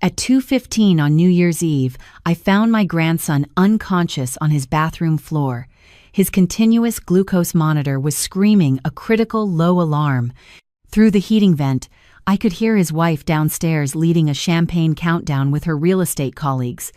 At 2:15 on New Year's Eve, I found my grandson unconscious on his bathroom floor. His continuous glucose monitor was screaming a critical low alarm. Through the heating vent, I could hear his wife downstairs leading a champagne countdown with her real estate colleagues.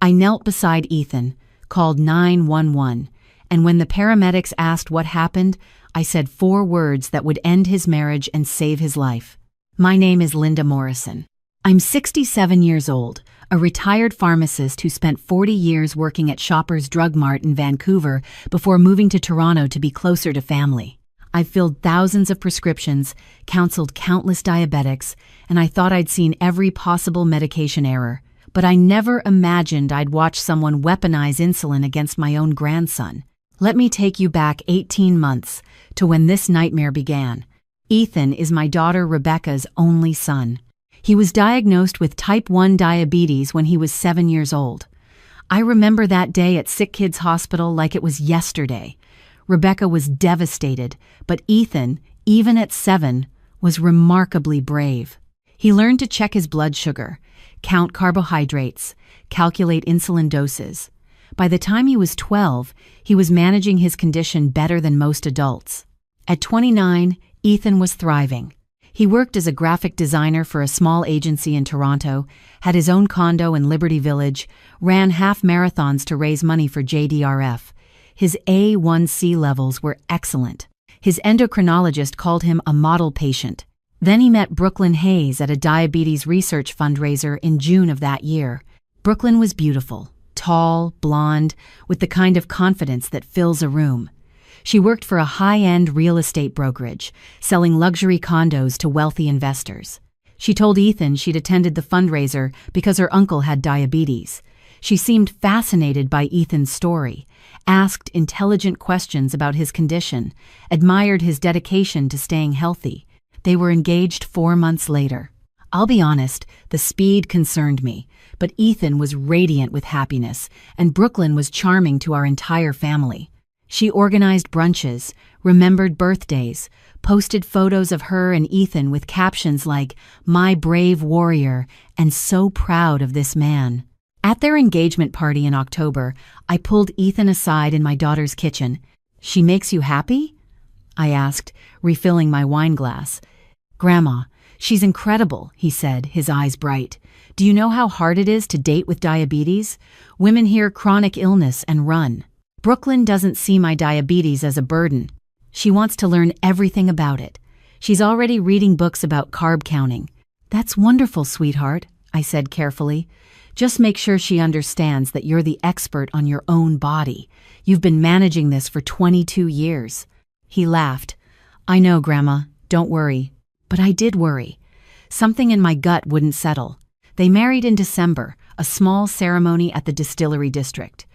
I knelt beside Ethan, called 911, and when the paramedics asked what happened, I said 4 words that would end his marriage and save his life. My name is Linda Morrison. I'm 67 years old, a retired pharmacist who spent 40 years working at Shoppers Drug Mart in Vancouver before moving to Toronto to be closer to family. I've filled thousands of prescriptions, counseled countless diabetics, and I thought I'd seen every possible medication error. But I never imagined I'd watch someone weaponize insulin against my own grandson. Let me take you back 18 months to when this nightmare began. Ethan is my daughter Rebecca's only son. He was diagnosed with type 1 diabetes when he was 7 years old. I remember that day at Sick Kids Hospital like it was yesterday. Rebecca was devastated, but Ethan, even at 7, was remarkably brave. He learned to check his blood sugar, count carbohydrates, calculate insulin doses. By the time he was 12, he was managing his condition better than most adults. At 29, Ethan was thriving. He worked as a graphic designer for a small agency in Toronto, had his own condo in Liberty Village, ran half marathons to raise money for JDRF. His A1C levels were excellent. His endocrinologist called him a model patient. Then he met Brooklyn Hayes at a diabetes research fundraiser in June of that year. Brooklyn was beautiful, tall, blonde, with the kind of confidence that fills a room. She worked for a high-end real estate brokerage, selling luxury condos to wealthy investors. She told Ethan she'd attended the fundraiser because her uncle had diabetes. She seemed fascinated by Ethan's story, asked intelligent questions about his condition, admired his dedication to staying healthy. They were engaged 4 months later. I'll be honest, the speed concerned me, but Ethan was radiant with happiness, and Brooklyn was charming to our entire family. She organized brunches, remembered birthdays, posted photos of her and Ethan with captions like, "My brave warrior," and "So proud of this man." At their engagement party in October, I pulled Ethan aside in my daughter's kitchen. "She makes you happy?" I asked, refilling my wine glass. "Grandma, she's incredible," he said, his eyes bright. "Do you know how hard it is to date with diabetes? Women hear chronic illness and run. Brooklyn doesn't see my diabetes as a burden. She wants to learn everything about it. She's already reading books about carb counting." "That's wonderful, sweetheart," I said carefully. "Just make sure she understands that you're the expert on your own body. You've been managing this for 22 years. He laughed. "I know, Grandma. Don't worry." But I did worry. Something in my gut wouldn't settle. They married in December, a small ceremony at the Distillery District.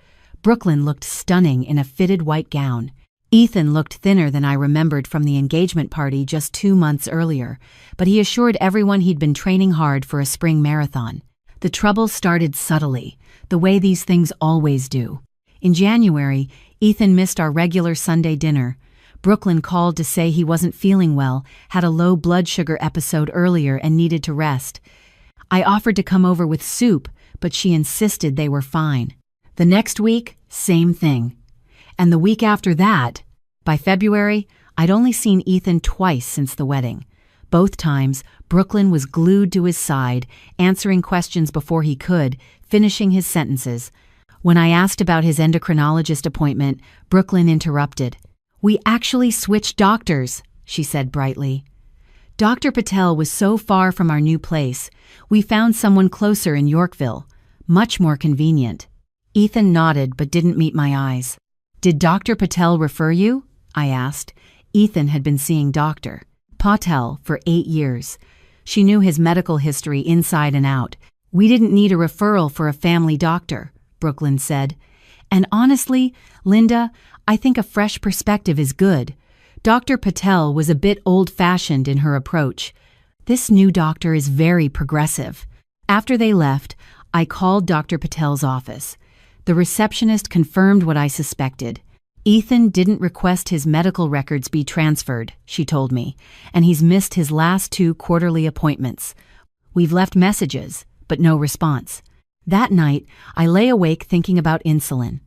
Brooklyn looked stunning in a fitted white gown. Ethan looked thinner than I remembered from the engagement party just 2 months earlier, but he assured everyone he'd been training hard for a spring marathon. The trouble started subtly, the way these things always do. In January, Ethan missed our regular Sunday dinner. Brooklyn called to say he wasn't feeling well, had a low blood sugar episode earlier and needed to rest. I offered to come over with soup, but she insisted they were fine. The next week, same thing. And the week after that, by February, I'd only seen Ethan twice since the wedding. Both times, Brooklyn was glued to his side, answering questions before he could, finishing his sentences. When I asked about his endocrinologist appointment, Brooklyn interrupted. "We actually switched doctors," she said brightly. Dr. Patel was so far from our new place, we found someone closer in Yorkville, much more convenient. Ethan nodded but didn't meet my eyes. "Did Dr. Patel refer you?" I asked. Ethan had been seeing Dr. Patel for 8 years. She knew his medical history inside and out. "We didn't need a referral for a family doctor," Brooklyn said. "And honestly, Linda, I think a fresh perspective is good. Dr. Patel was a bit old-fashioned in her approach. This new doctor is very progressive." After they left, I called Dr. Patel's office. The receptionist confirmed what I suspected. "Ethan didn't request his medical records be transferred," she told me, "and he's missed his last 2 quarterly appointments. We've left messages, but no response. That night, I lay awake thinking about insulin.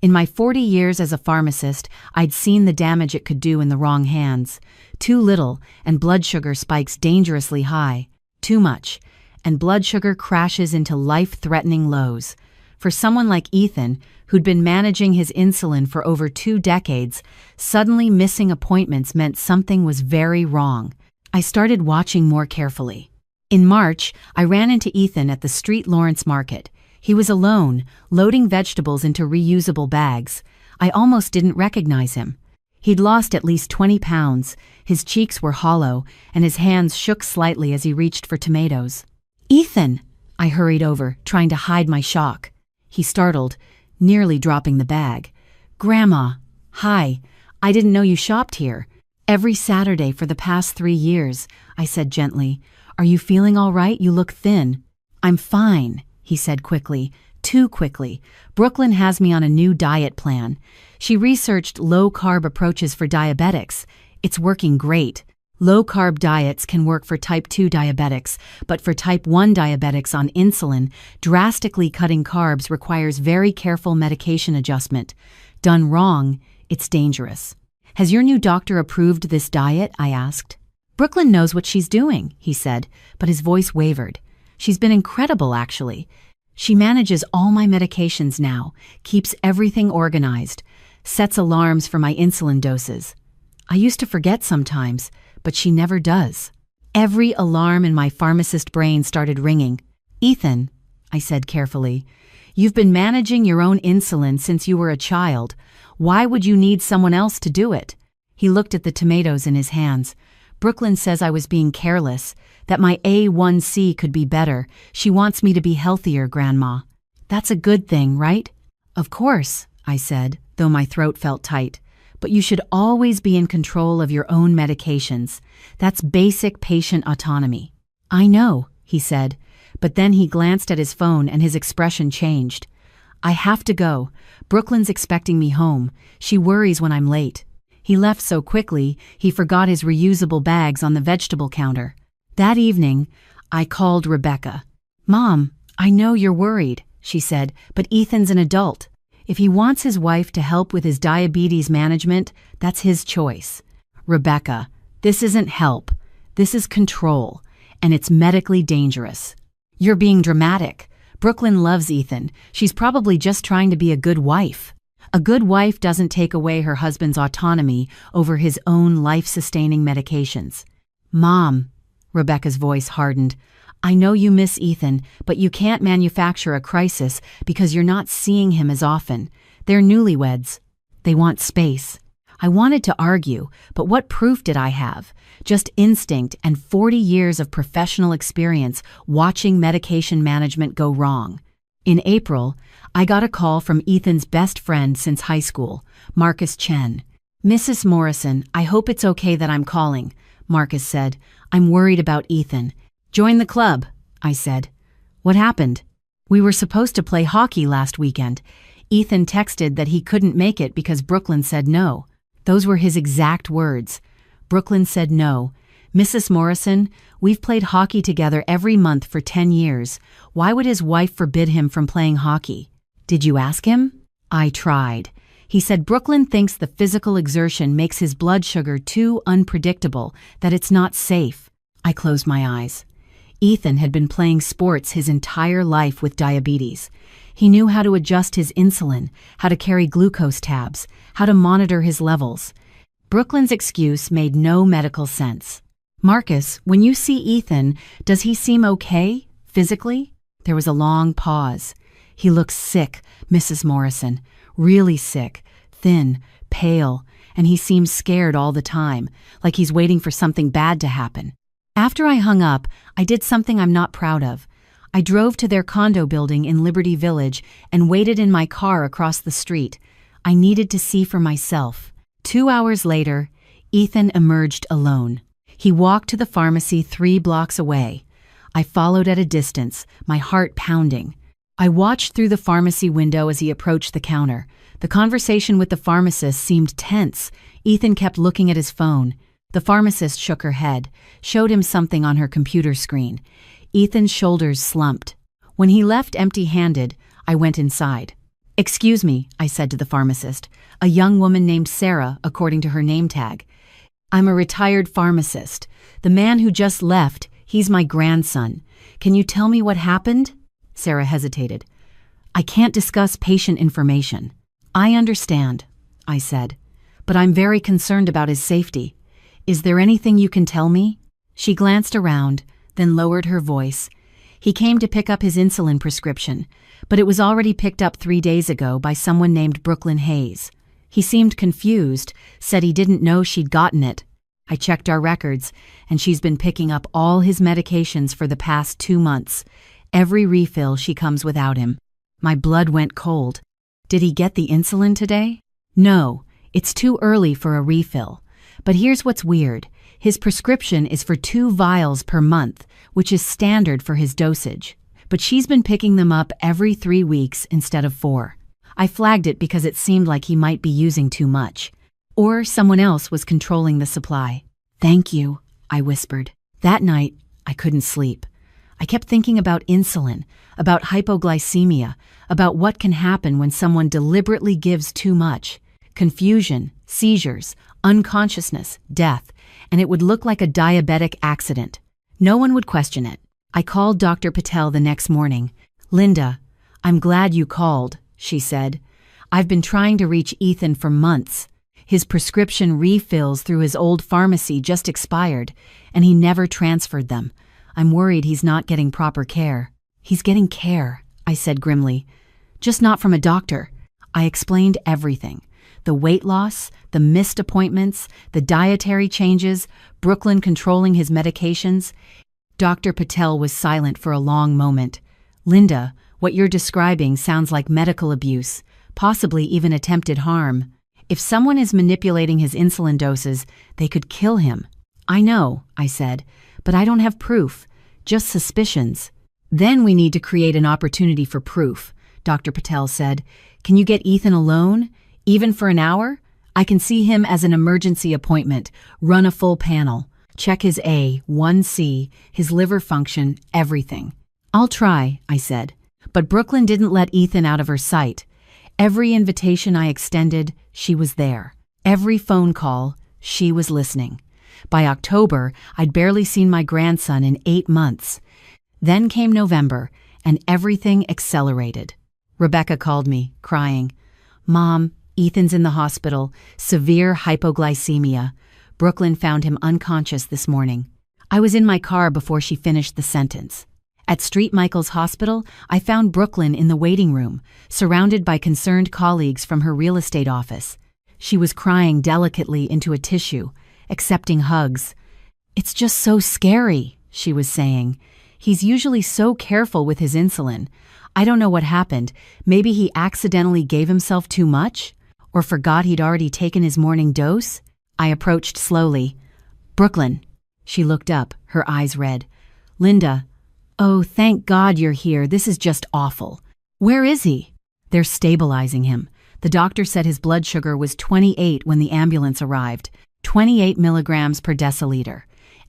In my 40 years as a pharmacist, I'd seen the damage it could do in the wrong hands. Too little, and blood sugar spikes dangerously high. Too much, and blood sugar crashes into life-threatening lows. For someone like Ethan, who'd been managing his insulin for over 2 decades, suddenly missing appointments meant something was very wrong. I started watching more carefully. In March, I ran into Ethan at the Street Lawrence Market. He was alone, loading vegetables into reusable bags. I almost didn't recognize him. He'd lost at least 20 pounds, his cheeks were hollow, and his hands shook slightly as he reached for tomatoes. "Ethan!" I hurried over, trying to hide my shock. He startled, nearly dropping the bag. "Grandma, hi, I didn't know you shopped here." "Every Saturday for the past 3 years," I said gently. "Are you feeling all right? You look thin." "I'm fine," he said quickly, too quickly. "Brooklyn has me on a new diet plan. She researched low-carb approaches for diabetics. It's working great. Low-carb diets can work for type 2 diabetics, but for type 1 diabetics on insulin, drastically cutting carbs requires very careful medication adjustment. Done wrong, it's dangerous." "Has your new doctor approved this diet?" I asked. "Brooklyn knows what she's doing," he said, but his voice wavered. "She's been incredible, actually. She manages all my medications now, keeps everything organized, sets alarms for my insulin doses. I used to forget sometimes, but she never does." Every alarm in my pharmacist brain started ringing. "Ethan," I said carefully, "you've been managing your own insulin since you were a child. Why would you need someone else to do it?" He looked at the tomatoes in his hands. "Brooklyn says I was being careless, that my A1C could be better. She wants me to be healthier, Grandma." "That's a good thing, right?" "Of course," I said, though my throat felt tight. "But you should always be in control of your own medications. That's basic patient autonomy." "I know," he said, but then he glanced at his phone and his expression changed. "I have to go. Brooklyn's expecting me home. She worries when I'm late." He left so quickly, he forgot his reusable bags on the vegetable counter. That evening, I called Rebecca. "Mom, I know you're worried," she said, "but Ethan's an adult. If he wants his wife to help with his diabetes management, that's his choice." "Rebecca, this isn't help. This is control, and it's medically dangerous." "You're being dramatic. Brooklyn loves Ethan. She's probably just trying to be a good wife." "A good wife doesn't take away her husband's autonomy over his own life-sustaining medications." "Mom," Rebecca's voice hardened, "I know you miss Ethan, but you can't manufacture a crisis because you're not seeing him as often. They're newlyweds. They want space." I wanted to argue, but what proof did I have? Just instinct and 40 years of professional experience watching medication management go wrong. In April, I got a call from Ethan's best friend since high school, Marcus Chen. "Mrs. Morrison, I hope it's okay that I'm calling," Marcus said. "I'm worried about Ethan." "Join the club," I said. "What happened?" "We were supposed to play hockey last weekend. Ethan texted that he couldn't make it because Brooklyn said no." Those were his exact words. Brooklyn said no. "Mrs. Morrison, we've played hockey together every month for 10 years. Why would his wife forbid him from playing hockey?" "Did you ask him?" I tried. He said Brooklyn thinks the physical exertion makes his blood sugar too unpredictable, that it's not safe. I closed my eyes. Ethan had been playing sports his entire life with diabetes. He knew how to adjust his insulin, how to carry glucose tabs, how to monitor his levels. Brooklyn's excuse made no medical sense. "Marcus, when you see Ethan, does he seem okay, physically?" There was a long pause. "He looks sick, Mrs. Morrison, really sick, thin, pale, and he seems scared all the time, like he's waiting for something bad to happen." After I hung up, I did something I'm not proud of. I drove to their condo building in Liberty Village and waited in my car across the street. I needed to see for myself. 2 hours later, Ethan emerged alone. He walked to the pharmacy 3 blocks away. I followed at a distance, my heart pounding. I watched through the pharmacy window as he approached the counter. The conversation with the pharmacist seemed tense. Ethan kept looking at his phone. The pharmacist shook her head, showed him something on her computer screen. Ethan's shoulders slumped. When he left empty-handed, I went inside. "Excuse me," I said to the pharmacist, a young woman named Sarah, according to her name tag. "I'm a retired pharmacist. The man who just left, he's my grandson. Can you tell me what happened?" Sarah hesitated. "I can't discuss patient information." "I understand," I said, "but I'm very concerned about his safety. Is there anything you can tell me?" She glanced around, then lowered her voice. "He came to pick up his insulin prescription, but it was already picked up 3 days ago by someone named Brooklyn Hayes. He seemed confused, said he didn't know she'd gotten it. I checked our records, and she's been picking up all his medications for the past 2 months. Every refill she comes without him." My blood went cold. "Did he get the insulin today?" "No, it's too early for a refill. But here's what's weird. His prescription is for 2 vials per month, which is standard for his dosage. But she's been picking them up every 3 weeks instead of 4. I flagged it because it seemed like he might be using too much. Or someone else was controlling the supply." "Thank you," I whispered. That night, I couldn't sleep. I kept thinking about insulin, about hypoglycemia, about what can happen when someone deliberately gives too much. Confusion, seizures, unconsciousness, death, and it would look like a diabetic accident. No one would question it. I called Dr. Patel the next morning. "Linda, I'm glad you called," she said. "I've been trying to reach Ethan for months. His prescription refills through his old pharmacy just expired, and he never transferred them. I'm worried he's not getting proper care." "He's getting care," I said grimly. "Just not from a doctor." I explained everything. The weight loss, the missed appointments, the dietary changes, Brooklyn controlling his medications. Dr. Patel was silent for a long moment. "Linda, what you're describing sounds like medical abuse, possibly even attempted harm. If someone is manipulating his insulin doses, they could kill him." "I know," I said, "but I don't have proof, just suspicions." "Then we need to create an opportunity for proof," Dr. Patel said. "Can you get Ethan alone, even for an hour? I can see him as an emergency appointment, run a full panel, check his A1C, his liver function, everything." "I'll try," I said. But Brooklyn didn't let Ethan out of her sight. Every invitation I extended, she was there. Every phone call, she was listening. By October, I'd barely seen my grandson in 8 months. Then came November, and everything accelerated. Rebecca called me, crying. "Mom, Ethan's in the hospital, severe hypoglycemia. Brooklyn found him unconscious this morning." I was in my car before she finished the sentence. At St. Michael's Hospital, I found Brooklyn in the waiting room, surrounded by concerned colleagues from her real estate office. She was crying delicately into a tissue, accepting hugs. "It's just so scary," she was saying. "He's usually so careful with his insulin. I don't know what happened. Maybe he accidentally gave himself too much? Or forgot he'd already taken his morning dose?" I approached slowly. "Brooklyn." She looked up, her eyes red. "Linda. Oh, thank God you're here. This is just awful. Where is he?" "They're stabilizing him. The doctor said his blood sugar was 28 when the ambulance arrived, 28 milligrams per deciliter.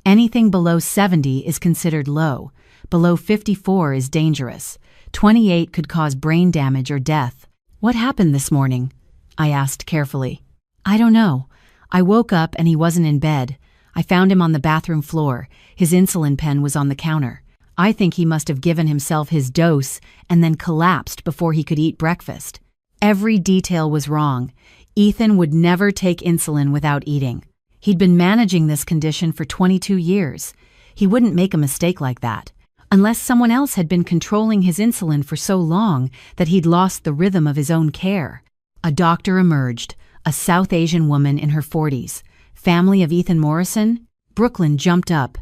Anything below 70 is considered low. Below 54 is dangerous. 28 could cause brain damage or death." "What happened this morning?" I asked carefully. "I don't know. I woke up and he wasn't in bed. I found him on the bathroom floor. His insulin pen was on the counter. I think he must have given himself his dose and then collapsed before he could eat breakfast. Every detail was wrong. Ethan would never take insulin without eating. He'd been managing this condition for 22 years. He wouldn't make a mistake like that, unless someone else had been controlling his insulin for so long that he'd lost the rhythm of his own care." A doctor emerged, a South Asian woman in her 40s. "Family of Ethan Morrison?" Brooklyn jumped up.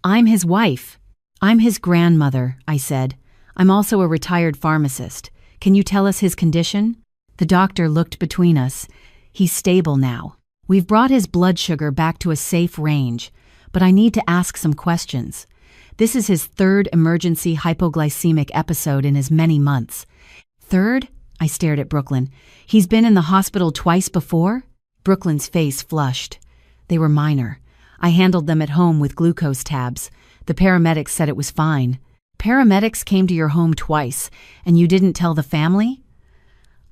"I'm his wife." "I'm his grandmother," I said. "I'm also a retired pharmacist. Can you tell us his condition?" The doctor looked between us. "He's stable now. We've brought his blood sugar back to a safe range, but I need to ask some questions. This is his 3rd emergency hypoglycemic episode in as many months." "3rd?" I stared at Brooklyn. "He's been in the hospital twice before?" Brooklyn's face flushed. "They were minor. I handled them at home with glucose tabs. The paramedics said it was fine. Paramedics came to your home twice, and you didn't tell the family?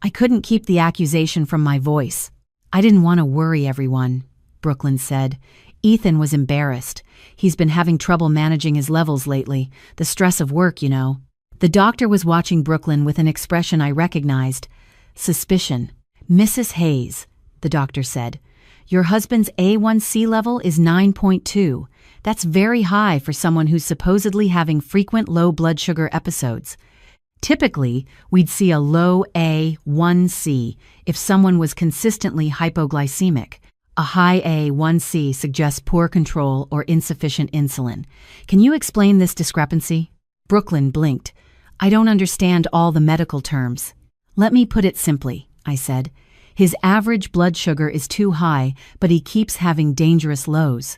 I couldn't keep the accusation from my voice. I didn't want to worry everyone, Brooklyn said. Ethan was embarrassed. He's been having trouble managing his levels lately, the stress of work, you know. The doctor was watching Brooklyn with an expression I recognized. Suspicion. Mrs. Hayes, the doctor said, your husband's A1C level is 9.2. That's very high for someone who's supposedly having frequent low blood sugar episodes. Typically, we'd see a low A1C if someone was consistently hypoglycemic. A high A1C suggests poor control or insufficient insulin. Can you explain this discrepancy? Brooklyn blinked. I don't understand all the medical terms. Let me put it simply, I said. His average blood sugar is too high, but he keeps having dangerous lows.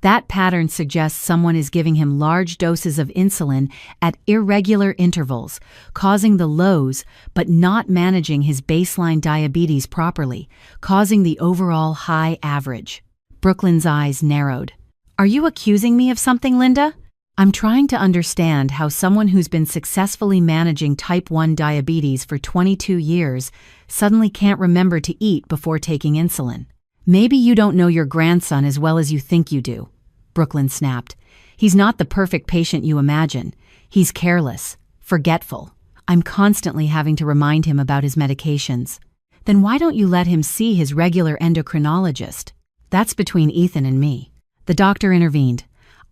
That pattern suggests someone is giving him large doses of insulin at irregular intervals, causing the lows, but not managing his baseline diabetes properly, causing the overall high average. Brooklyn's eyes narrowed. Are you accusing me of something, Linda? I'm trying to understand how someone who's been successfully managing type 1 diabetes for 22 years suddenly can't remember to eat before taking insulin. Maybe you don't know your grandson as well as you think you do, Brooklyn snapped. He's not the perfect patient you imagine. He's careless, forgetful. I'm constantly having to remind him about his medications. Then why don't you let him see his regular endocrinologist? That's between Ethan and me. The doctor intervened.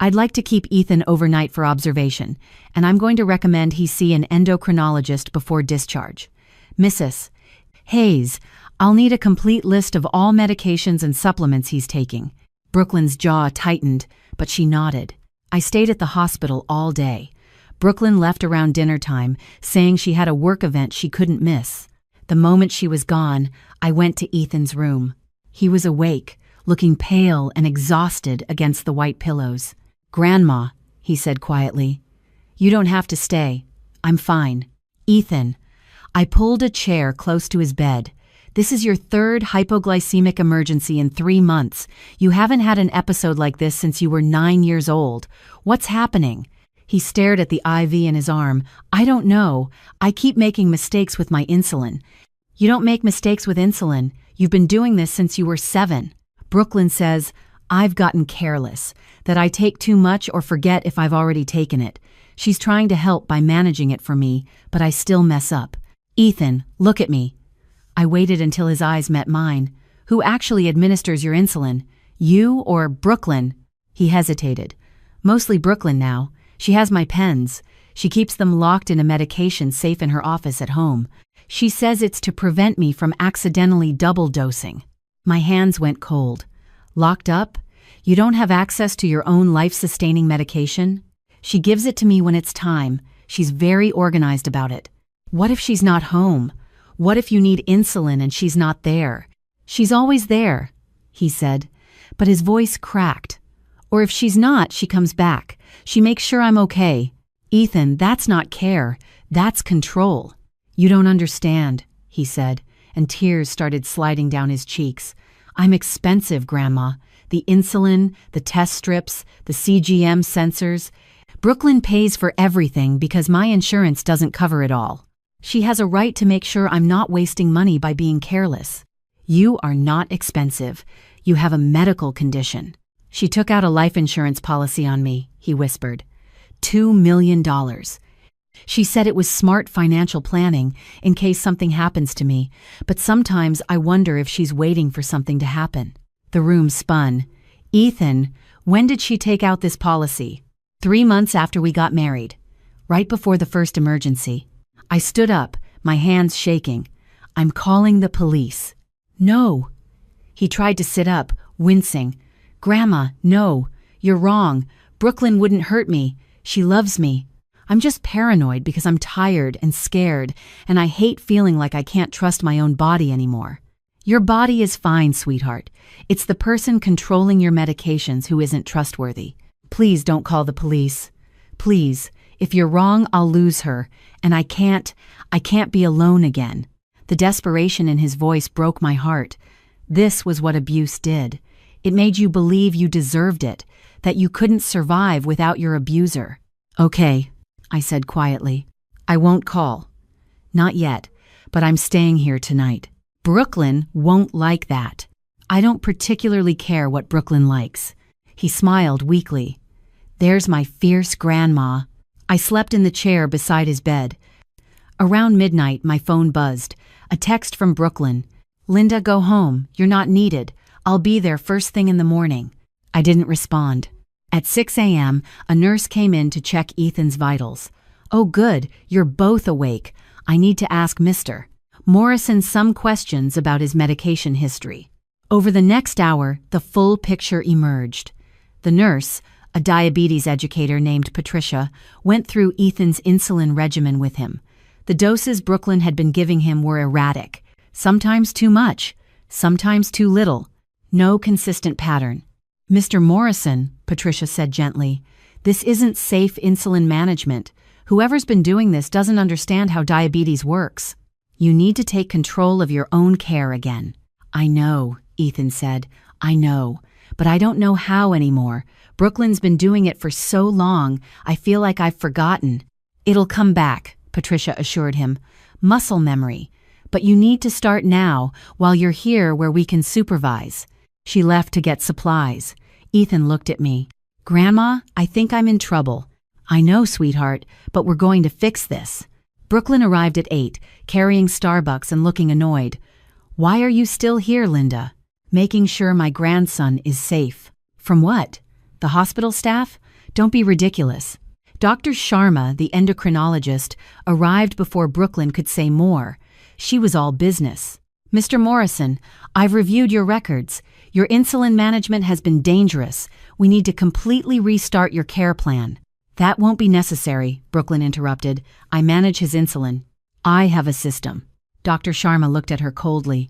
I'd like to keep Ethan overnight for observation, and I'm going to recommend he see an endocrinologist before discharge. Mrs. Hayes, I'll need a complete list of all medications and supplements he's taking. Brooklyn's jaw tightened, but she nodded. I stayed at the hospital all day. Brooklyn left around dinner time, saying she had a work event she couldn't miss. The moment she was gone, I went to Ethan's room. He was awake, looking pale and exhausted against the white pillows. Grandma, he said quietly, you don't have to stay. I'm fine. Ethan, I pulled a chair close to his bed. This is your third hypoglycemic emergency in 3 months. You haven't had an episode like this since you were 9 years old. What's happening? He stared at the IV in his arm. I don't know. I keep making mistakes with my insulin. You don't make mistakes with insulin. You've been doing this since you were 7. Brooklyn says, I've gotten careless, that I take too much or forget if I've already taken it. She's trying to help by managing it for me, but I still mess up. Ethan, look at me. I waited until his eyes met mine. Who actually administers your insulin? You or Brooklyn? He hesitated. Mostly Brooklyn now. She has my pens. She keeps them locked in a medication safe in her office at home. She says it's to prevent me from accidentally double dosing. My hands went cold. Locked up? You don't have access to your own life-sustaining medication? She gives it to me when it's time. She's very organized about it. What if she's not home? What if you need insulin and she's not there? She's always there, he said, but his voice cracked. Or if she's not, she comes back. She makes sure I'm okay. Ethan, that's not care. That's control. You don't understand, he said, and tears started sliding down his cheeks. I'm expensive, Grandma. The insulin, the test strips, the CGM sensors. Brooklyn pays for everything because my insurance doesn't cover it all. She has a right to make sure I'm not wasting money by being careless. You are not expensive. You have a medical condition. She took out a life insurance policy on me, he whispered. $2 million. She said it was smart financial planning in case something happens to me, but sometimes I wonder if she's waiting for something to happen. The room spun. Ethan, when did she take out this policy? 3 months after we got married, right before the first emergency. I stood up, my hands shaking. I'm calling the police. No. He tried to sit up, wincing. Grandma, no, you're wrong. Brooklyn wouldn't hurt me. She loves me. I'm just paranoid because I'm tired and scared, and I hate feeling like I can't trust my own body anymore. Your body is fine, sweetheart. It's the person controlling your medications who isn't trustworthy. Please don't call the police. Please, if you're wrong, I'll lose her, and I can't be alone again. The desperation in his voice broke my heart. This was what abuse did. It made you believe you deserved it, that you couldn't survive without your abuser. Okay, I said quietly. I won't call. Not yet, but I'm staying here tonight. Brooklyn won't like that. I don't particularly care what Brooklyn likes. He smiled weakly. There's my fierce grandma. I slept in the chair beside his bed. Around midnight, my phone buzzed. A text from Brooklyn. Linda, go home. You're not needed. I'll be there first thing in the morning. I didn't respond. At 6 a.m., a nurse came in to check Ethan's vitals. Oh good, you're both awake. I need to ask Mr. Morrison some questions about his medication history. Over the next hour, the full picture emerged. The nurse, a diabetes educator named Patricia, went through Ethan's insulin regimen with him. The doses Brooklyn had been giving him were erratic. Sometimes too much, sometimes too little. No consistent pattern. Mr. Morrison, Patricia said gently, this isn't safe insulin management. Whoever's been doing this doesn't understand how diabetes works. You need to take control of your own care again. I know, Ethan said. I know. But I don't know how anymore. Brooklyn's been doing it for so long, I feel like I've forgotten. It'll come back, Patricia assured him. Muscle memory. But you need to start now, while you're here where we can supervise. She left to get supplies. Ethan looked at me. Grandma, I think I'm in trouble. I know, sweetheart, but we're going to fix this. Brooklyn arrived at 8, carrying Starbucks and looking annoyed. Why are you still here, Linda? Making sure my grandson is safe. From what? The hospital staff? Don't be ridiculous. Dr. Sharma, the endocrinologist, arrived before Brooklyn could say more. She was all business. Mr. Morrison, I've reviewed your records. Your insulin management has been dangerous. We need to completely restart your care plan. That won't be necessary, Brooklyn interrupted. I manage his insulin. I have a system. Dr. Sharma looked at her coldly.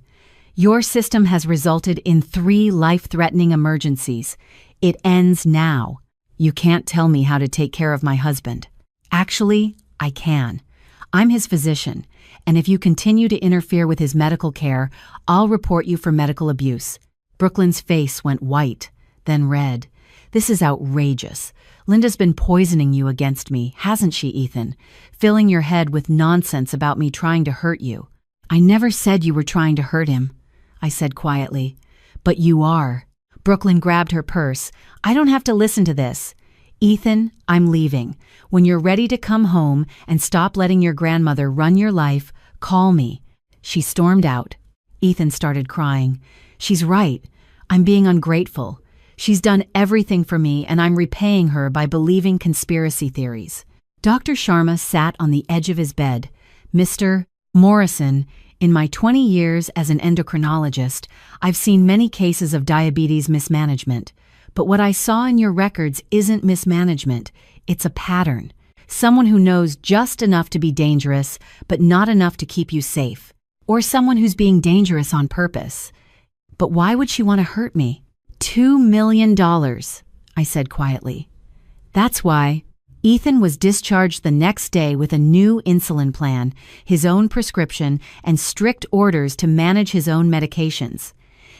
Your system has resulted in 3 life-threatening emergencies. It ends now. You can't tell me how to take care of my husband. Actually, I can. I'm his physician, and if you continue to interfere with his medical care, I'll report you for medical abuse. Brooklyn's face went white, then red. This is outrageous. Linda's been poisoning you against me, hasn't she, Ethan? Filling your head with nonsense about me trying to hurt you. I never said you were trying to hurt him, I said quietly. But you are. Brooklyn grabbed her purse. I don't have to listen to this. Ethan, I'm leaving. When you're ready to come home and stop letting your grandmother run your life, call me. She stormed out. Ethan started crying. She's right. I'm being ungrateful. She's done everything for me, and I'm repaying her by believing conspiracy theories. Dr. Sharma sat on the edge of his bed. Mr. Morrison, in my 20 years as an endocrinologist, I've seen many cases of diabetes mismanagement. But what I saw in your records isn't mismanagement. It's a pattern. Someone who knows just enough to be dangerous, but not enough to keep you safe. Or someone who's being dangerous on purpose. But why would she want to hurt me? $2 million, I said quietly. That's why. Ethan was discharged the next day with a new insulin plan, his own prescription, and strict orders to manage his own medications.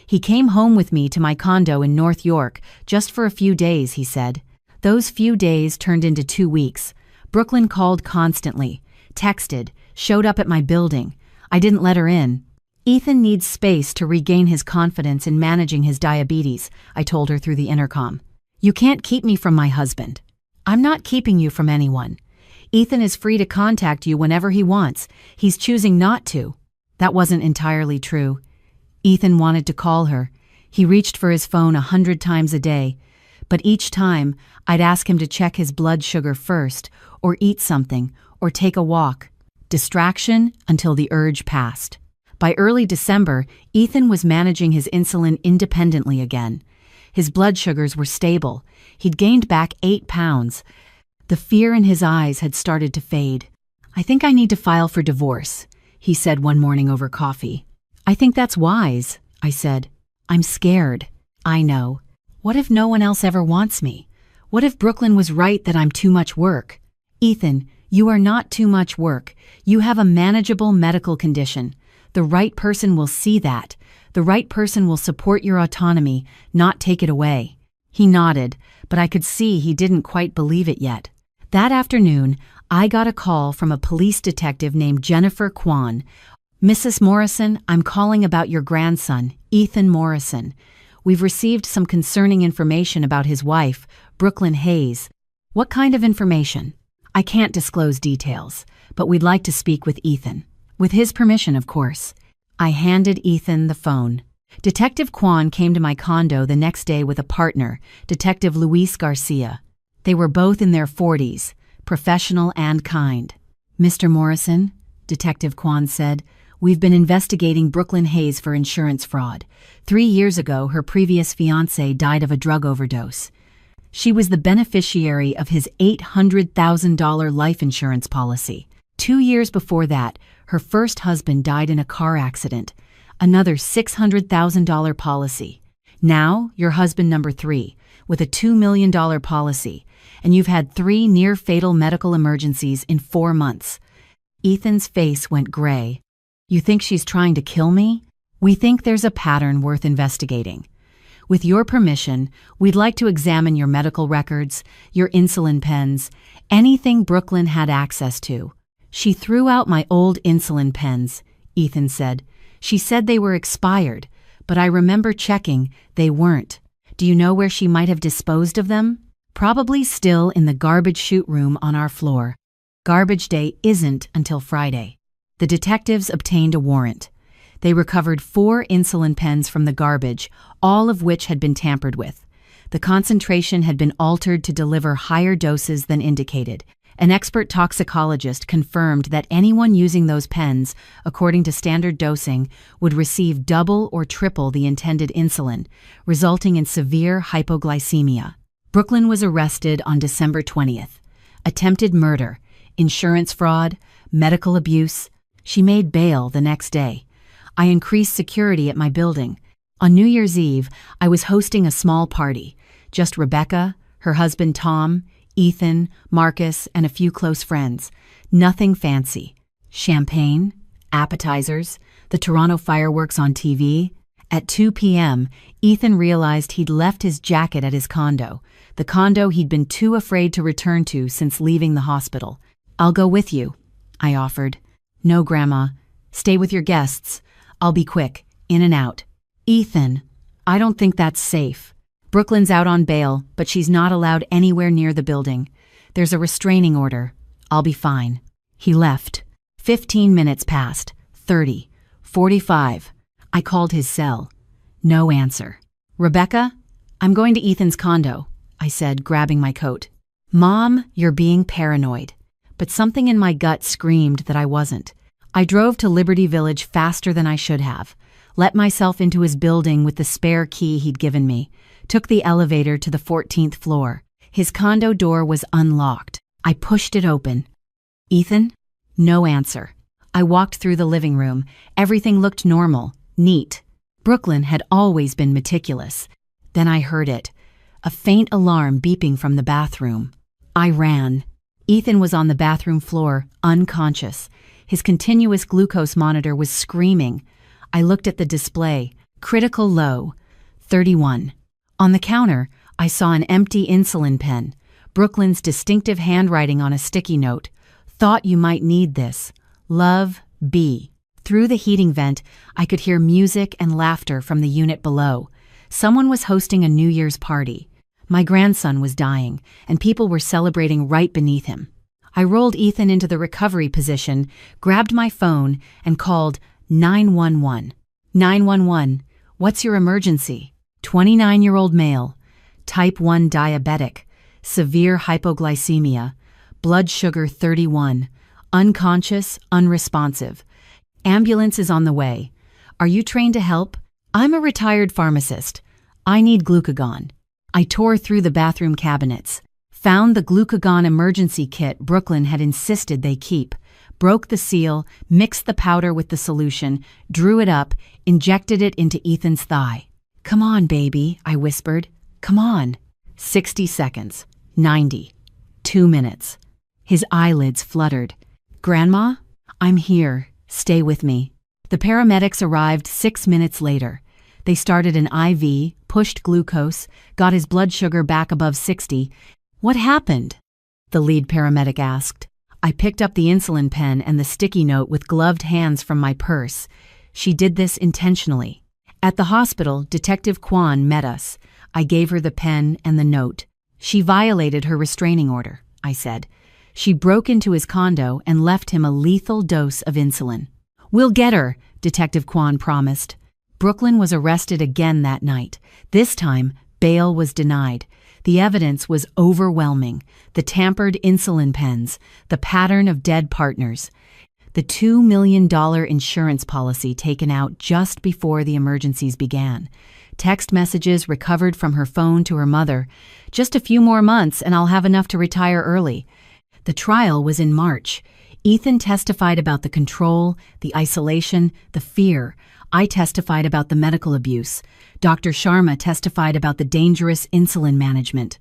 He came home with me to my condo in North York just for a few days, he said. Those few days turned into 2 weeks. Brooklyn called constantly, texted, showed up at my building. I didn't let her in. Ethan needs space to regain his confidence in managing his diabetes, I told her through the intercom. You can't keep me from my husband. I'm not keeping you from anyone. Ethan is free to contact you whenever he wants. He's choosing not to. That wasn't entirely true. Ethan wanted to call her. He reached for his phone 100 times a day. But each time, I'd ask him to check his blood sugar first, or eat something, or take a walk. Distraction until the urge passed. By early December, Ethan was managing his insulin independently again. His blood sugars were stable. He'd gained back 8 pounds. The fear in his eyes had started to fade. I think I need to file for divorce, he said one morning over coffee. I think that's wise, I said. I'm scared. I know. What if no one else ever wants me? What if Brooklyn was right that I'm too much work? Ethan, you are not too much work. You have a manageable medical condition. The right person will see that. The right person will support your autonomy, not take it away. He nodded, but I could see he didn't quite believe it yet. That afternoon, I got a call from a police detective named Jennifer Kwan. "Mrs. Morrison, I'm calling about your grandson, Ethan Morrison. We've received some concerning information about his wife, Brooklyn Hayes." "What kind of information?" "I can't disclose details, but we'd like to speak with Ethan. With his permission, of course." I handed Ethan the phone. Detective Kwan came to my condo the next day with a partner, Detective Luis Garcia. They were both in their 40s, professional and kind. "Mr. Morrison," Detective Kwan said, "we've been investigating Brooklyn Hayes for insurance fraud. 3 years ago, her previous fiancé died of a drug overdose. She was the beneficiary of his $800,000 life insurance policy. 2 years before that, her first husband died in a car accident, another $600,000 policy. Now, your husband number 3, with a $2 million policy, and you've had 3 near-fatal medical emergencies in 4 months." Ethan's face went gray. "You think she's trying to kill me?" "We think there's a pattern worth investigating. With your permission, we'd like to examine your medical records, your insulin pens, anything Brooklyn had access to." "She threw out my old insulin pens," Ethan said. "She said they were expired, but I remember checking, they weren't. Do you know where she might have disposed of them?" "Probably still in the garbage chute room on our floor. Garbage day isn't until Friday." The detectives obtained a warrant. They recovered 4 insulin pens from the garbage, all of which had been tampered with. The concentration had been altered to deliver higher doses than indicated. An expert toxicologist confirmed that anyone using those pens, according to standard dosing, would receive double or triple the intended insulin, resulting in severe hypoglycemia. Brooklyn was arrested on December 20th. Attempted murder, insurance fraud, medical abuse. She made bail the next day. I increased security at my building. On New Year's Eve, I was hosting a small party. Just Rebecca, her husband Tom, Ethan, Marcus, and a few close friends. Nothing fancy. Champagne, appetizers, the Toronto fireworks on TV. At 2 p.m., Ethan realized he'd left his jacket at his condo, the condo he'd been too afraid to return to since leaving the hospital. "I'll go with you," I offered. "No, Grandma. Stay with your guests. I'll be quick, in and out." "Ethan, I don't think that's safe. Brooklyn's out on bail, but she's not allowed anywhere near the building. There's a restraining order. I'll be fine." He left. 15 minutes passed. 30. 45. I called his cell. No answer. "Rebecca, I'm going to Ethan's condo," I said, grabbing my coat. "Mom, you're being paranoid." But something in my gut screamed that I wasn't. I drove to Liberty Village faster than I should have, let myself into his building with the spare key he'd given me, took the elevator to the 14th floor. His condo door was unlocked. I pushed it open. "Ethan?" No answer. I walked through the living room. Everything looked normal, neat. Brooklyn had always been meticulous. Then I heard it, a faint alarm beeping from the bathroom. I ran. Ethan was on the bathroom floor, unconscious. His continuous glucose monitor was screaming. I looked at the display. Critical low, 31. On the counter, I saw an empty insulin pen, Brooklyn's distinctive handwriting on a sticky note. "Thought you might need this. Love, B." Through the heating vent, I could hear music and laughter from the unit below. Someone was hosting a New Year's party. My grandson was dying, and people were celebrating right beneath him. I rolled Ethan into the recovery position, grabbed my phone, and called 911. 911, what's your emergency? 29-year-old male, type 1 diabetic, severe hypoglycemia, blood sugar 31, unconscious, unresponsive. Ambulance is on the way. Are you trained to help? I'm a retired pharmacist. I need glucagon. I tore through the bathroom cabinets, found the glucagon emergency kit Brooklyn had insisted they keep, broke the seal, mixed the powder with the solution, drew it up, injected it into Ethan's thigh. "Come on, baby," I whispered. "Come on." 60 seconds. 90. 2 minutes. His eyelids fluttered. "Grandma? I'm here. Stay with me." The paramedics arrived 6 minutes later. They started an IV, pushed glucose, got his blood sugar back above 60. What happened? The lead paramedic asked. I picked up the insulin pen and the sticky note with gloved hands from my purse. She did this intentionally. At the hospital, Detective Kwan met us. I gave her the pen and the note. She violated her restraining order, I said. She broke into his condo and left him a lethal dose of insulin. We'll get her, Detective Kwan promised. Brooklyn was arrested again that night. This time, bail was denied. The evidence was overwhelming. The tampered insulin pens, the pattern of dead partners, the $2 million insurance policy taken out just before the emergencies began, text messages recovered from her phone to her mother. Just a few more months and I'll have enough to retire early. The trial was in March. Ethan testified about the control, the isolation, the fear. I testified about the medical abuse. Dr. Sharma testified about the dangerous insulin management.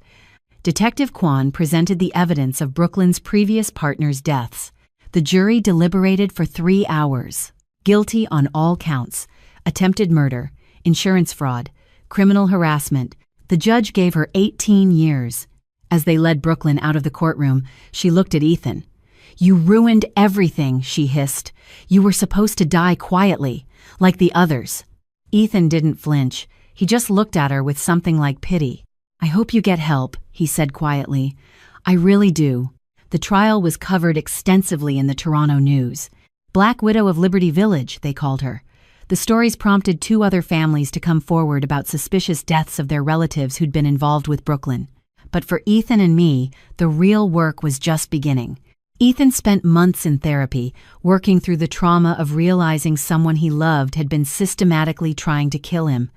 Detective Kwan presented the evidence of Brooklyn's previous partners' deaths. The jury deliberated for 3 hours. Guilty on all counts: attempted murder, insurance fraud, criminal harassment. The judge gave her 18 years. As they led Brooklyn out of the courtroom, she looked at Ethan. You ruined everything, she hissed. You were supposed to die quietly, like the others. Ethan didn't flinch. He just looked at her with something like pity. I hope you get help, he said quietly. I really do. The trial was covered extensively in the Toronto news. Black Widow of Liberty Village, they called her. The stories prompted 2 other families to come forward about suspicious deaths of their relatives who'd been involved with Brooklyn. But for Ethan and me, the real work was just beginning. Ethan spent months in therapy, working through the trauma of realizing someone he loved had been systematically trying to kill him.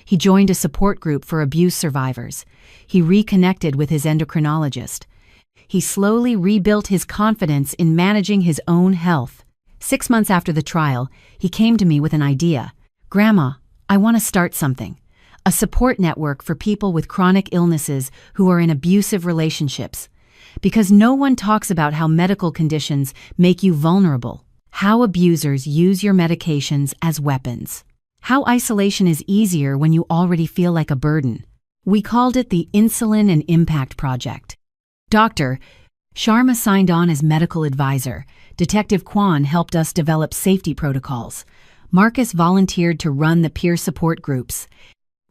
He joined a support group for abuse survivors. He reconnected with his endocrinologist. He slowly rebuilt his confidence in managing his own health. 6 months after the trial, he came to me with an idea. Grandma, I want to start something. A support network for people with chronic illnesses who are in abusive relationships. Because no one talks about how medical conditions make you vulnerable, how abusers use your medications as weapons, how isolation is easier when you already feel like a burden. We called it the Insulin and Impact Project. Dr. Sharma signed on as medical advisor. Detective Kwan helped us develop safety protocols. Marcus volunteered to run the peer support groups.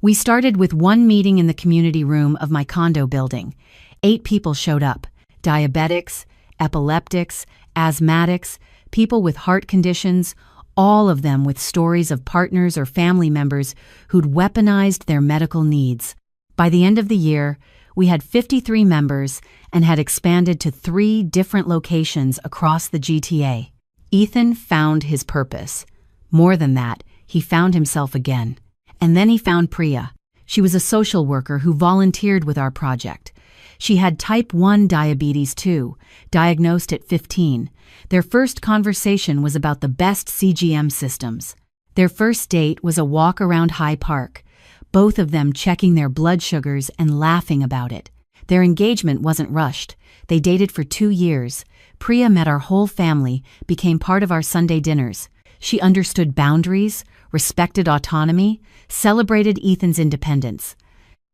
We started with 1 meeting in the community room of my condo building. 8 people showed up: diabetics, epileptics, asthmatics, people with heart conditions, all of them with stories of partners or family members who'd weaponized their medical needs. By the end of the year, we had 53 members and had expanded to 3 different locations across the GTA. Ethan found his purpose. More than that, he found himself again. And then he found Priya. She was a social worker who volunteered with our project. She had type 1 diabetes too, diagnosed at 15. Their first conversation was about the best CGM systems. Their first date was a walk around High Park, both of them checking their blood sugars and laughing about it. Their engagement wasn't rushed. They dated for 2 years. Priya met our whole family, became part of our Sunday dinners. She understood boundaries, respected autonomy, celebrated Ethan's independence.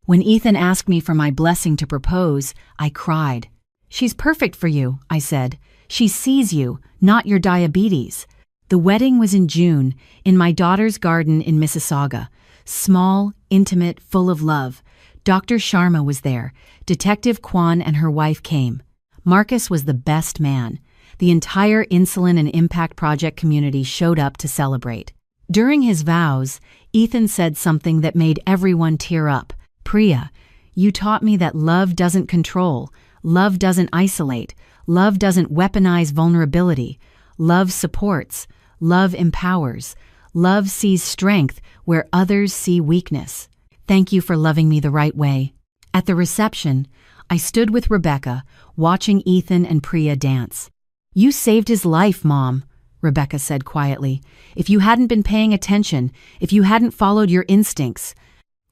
When Ethan asked me for my blessing to propose, I cried. She's perfect for you, I said. She sees you, not your diabetes. The wedding was in June, in my daughter's garden in Mississauga. Small, intimate, full of love. Dr. Sharma was there. Detective Kwan and her wife came. Marcus was the best man. The entire Insulin and Impact Project community showed up to celebrate. During his vows, Ethan said something that made everyone tear up. Priya, you taught me that love doesn't control, love doesn't isolate, love doesn't weaponize vulnerability, love supports, love empowers, love sees strength where others see weakness. Thank you for loving me the right way. At the reception, I stood with Rebecca, watching Ethan and Priya dance. You saved his life, Mom, Rebecca said quietly. If you hadn't been paying attention, if you hadn't followed your instincts.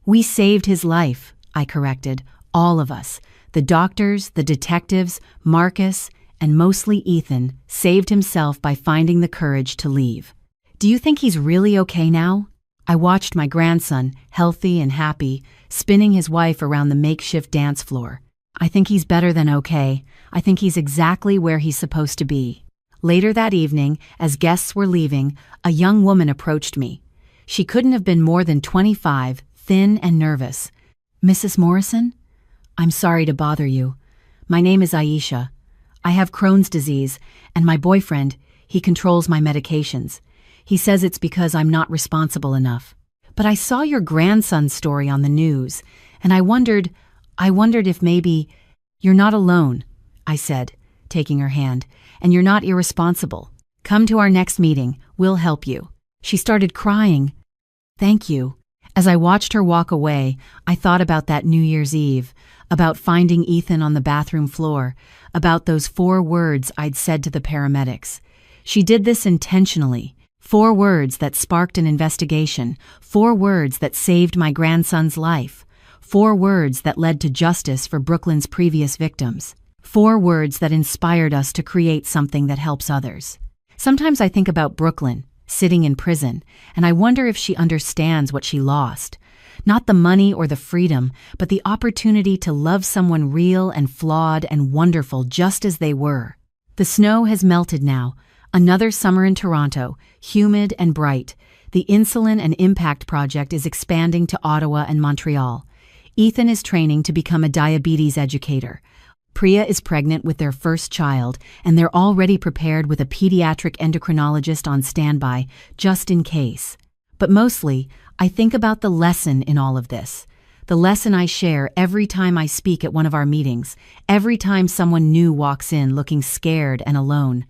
We saved his life, I corrected, all of us. The doctors, the detectives, Marcus, and mostly Ethan, saved himself by finding the courage to leave. Do you think he's really okay now? I watched my grandson, healthy and happy, spinning his wife around the makeshift dance floor. I think he's better than okay. I think he's exactly where he's supposed to be. Later that evening, as guests were leaving, a young woman approached me. She couldn't have been more than 25, thin and nervous. "Mrs. Morrison? I'm sorry to bother you. My name is Aisha. I have Crohn's disease, and my boyfriend, he controls my medications. He says it's because I'm not responsible enough. But I saw your grandson's story on the news, and I wondered if maybe you're not alone," I said, taking her hand, "and you're not irresponsible. Come to our next meeting. We'll help you." She started crying. "Thank you." As I watched her walk away, I thought about that New Year's Eve, about finding Ethan on the bathroom floor, about those 4 words I'd said to the paramedics. She did this intentionally. 4 words that sparked an investigation, 4 words that saved my grandson's life, 4 words that led to justice for Brooklyn's previous victims, 4 words that inspired us to create something that helps others. Sometimes I think about Brooklyn, sitting in prison, and I wonder if she understands what she lost. Not the money or the freedom, but the opportunity to love someone real and flawed and wonderful just as they were. The snow has melted now. Another summer in Toronto, humid and bright. The Insulin and Impact Project is expanding to Ottawa and Montreal. Ethan is training to become a diabetes educator. Priya is pregnant with their first child, and they're already prepared with a pediatric endocrinologist on standby, just in case. But mostly, I think about the lesson in all of this. The lesson I share every time I speak at one of our meetings, every time someone new walks in looking scared and alone.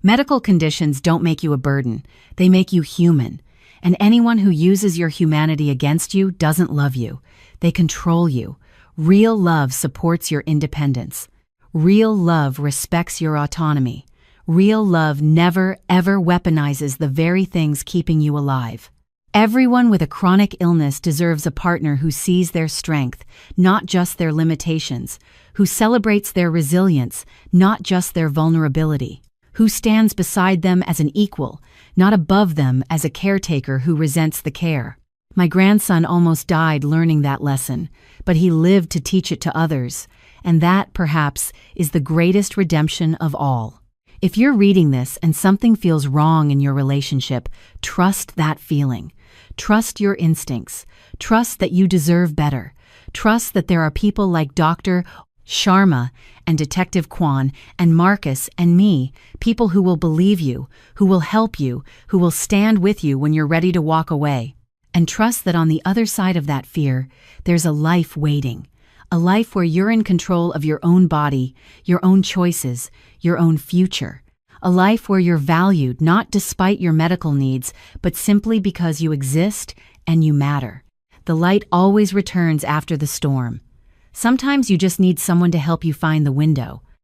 Medical conditions don't make you a burden, they make you human. And anyone who uses your humanity against you doesn't love you. They control you. Real love supports your independence. Real love respects your autonomy. Real love never, ever weaponizes the very things keeping you alive. Everyone with a chronic illness deserves a partner who sees their strength, not just their limitations, who celebrates their resilience, not just their vulnerability, who stands beside them as an equal, not above them as a caretaker who resents the care. My grandson almost died learning that lesson, but he lived to teach it to others, and that, perhaps, is the greatest redemption of all. If you're reading this and something feels wrong in your relationship, trust that feeling. Trust your instincts. Trust that you deserve better. Trust that there are people like Dr. Sharma and Detective Kwan and Marcus and me, people who will believe you, who will help you, who will stand with you when you're ready to walk away. And trust that on the other side of that fear, there's a life waiting. A life where you're in control of your own body, your own choices, your own future. A life where you're valued not despite your medical needs, but simply because you exist and you matter. The light always returns after the storm. Sometimes you just need someone to help you find the window.